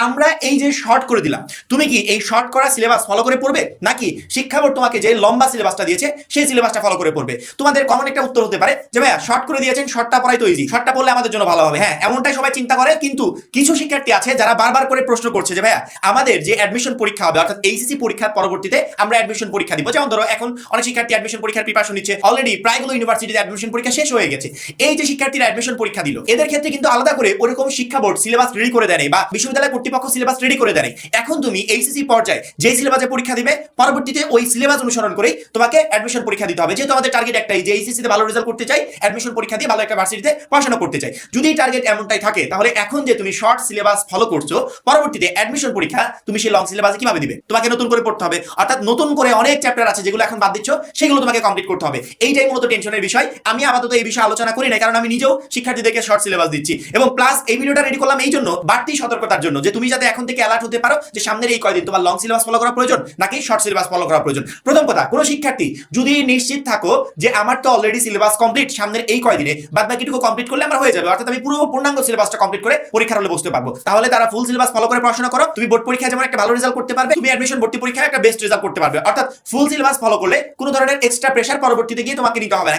আমরা এই যে শর্ট করে দিলাম, তুমি কি এই শর্ট করা সিলেবাস ফলো করে পড়বে, নাকি শিক্ষা বোর্ড তোমাকে যে লম্বা সিলেবাসটা দিয়েছে সেই সিলেবাসটা ফলো করে পড়বে? তোমাদের কমন একটা উত্তর হতে পারে যে ভাইয়া শর্ট করে দিয়েছেন, শর্টটা পড়াই তো ইজি, শর্টটা পড়লে আমাদের জন্য ভালো হবে। হ্যাঁ, এমনটাই সবাই চিন্তা করে, কিন্তু কিছু শিক্ষার্থী আছে যারা বারবার করে প্রশ্ন করছে যে ভাইয়া আমাদের যে অ্যাডমিশন পরীক্ষা হবে, অর্থাৎ এইচএসসি পরীক্ষার পরবর্তীতে আমরা অ্যাডমিশন পরীক্ষা দিব। যেমন ধরো এখন অনেক শিক্ষার্থী অ্যাডমিশন পরীক্ষার প্রিপারেশন নিচ্ছে, অলরেডি প্রায়গুলো ইউনিভার্সিটিতে অ্যাডমিশন পরীক্ষা শেষ হয়ে গেছে। এই যে শিক্ষার্থীরা অ্যাডমিশন পরীক্ষা দিল, এদের ক্ষেত্রে কিন্তু আলাদা করে ওরকম শিক্ষা বোর্ড সিলেবাস রেডি করে দেয় বা বিশ্ববিদ্যালয় কর্তৃপক্ষ সিলেবাস রেডি করে দেয়। এখন তুমি এইচএসসি পর্যায়ে যে সিলেবাসে পরীক্ষা দিবে, পরবর্তীতে ওই সিলেবাস অনুসরণ করেই তোমাকে অ্যাডমিশন পরীক্ষা দিতে হবে। যেহেতু আমাদের টার্গেট একটাই যে এইচএসসি তে ভালো রেজাল্ট করতে চাই, অ্যাডমিশন পরীক্ষা দিয়ে ভালো একটা ভার্সিটিতে পড়াশোনা করতে চাই। যদি টার্গেট এমনটাই থাকে, তাহলে এখন যে তুমি শর্ট সিলেবাস ফলো করছো, পরবর্তীতে অ্যাডমিশন পরীক্ষা তুমি সেই লং সিলেবাসে কিভাবে দিবে? তোমাকে নতুন করে পড়তে হবে, অর্থাৎ নতুন করে অনেক চ্যাপ্টার আছে যেগুলো এখন বাদ দিচ্ছ, সেগুলো তোমাকে কমপ্লিট করতে হবে। এইটাই মূলত টেনশনের বিষয়। আমি আপাতত এই বিষয়ে আলোচনা করি না, কারণ আমি নিজেও শিক্ষার্থীদেরকে শর্ট সিলেবাস দিচ্ছি, এবং প্লাস এই ভিডিওটা রেডি করলাম এই জন্য, বাড়তি সতর্কতার জন্য, যে তুমি যাতে এখন থেকে অ্যালার্ট হতে পারো যে সামনের এই কয়দিন তোমার লং সিলেবাস ফলো করা প্রয়োজন নাকি শর্ট সিলেবাস ফলো করা প্রয়োজন। প্রথম কথা, কোনো শিক্ষার্থী যদি নিশ্চিত থাকো যে আমার তো অলরেডি সিলেবাস কমপ্লিট, সামনের এই কয়দিনে বাদ বাকিটুকু কমপ্লিট করলে আমার হয়ে যাবে, অর্থাৎ আমি পুরো পূর্ণাঙ্গ সিলেবাসটা কমপ্লিট করে পরীক্ষার হলে বসতে পারবো, তাহলে তারা ফুল সিলেবাস ফলো করে পড়াশোনা করো। তুমি বোর্ড পরীক্ষায় যেমন একটা ভালো রেজাল্ট করতে পারবে, তুমি অ্যাডমিশন ভর্তি পরীক্ষায় একটা বেস্ট রেজাল্ট করতে পারবে। অর্থাৎ ফুল সিলেবাস ফলো করলে কোনো ধরনের এক্সট্রা প্রেশার পরবর্তীতে গিয়ে তোমাকে নিতে হবে না।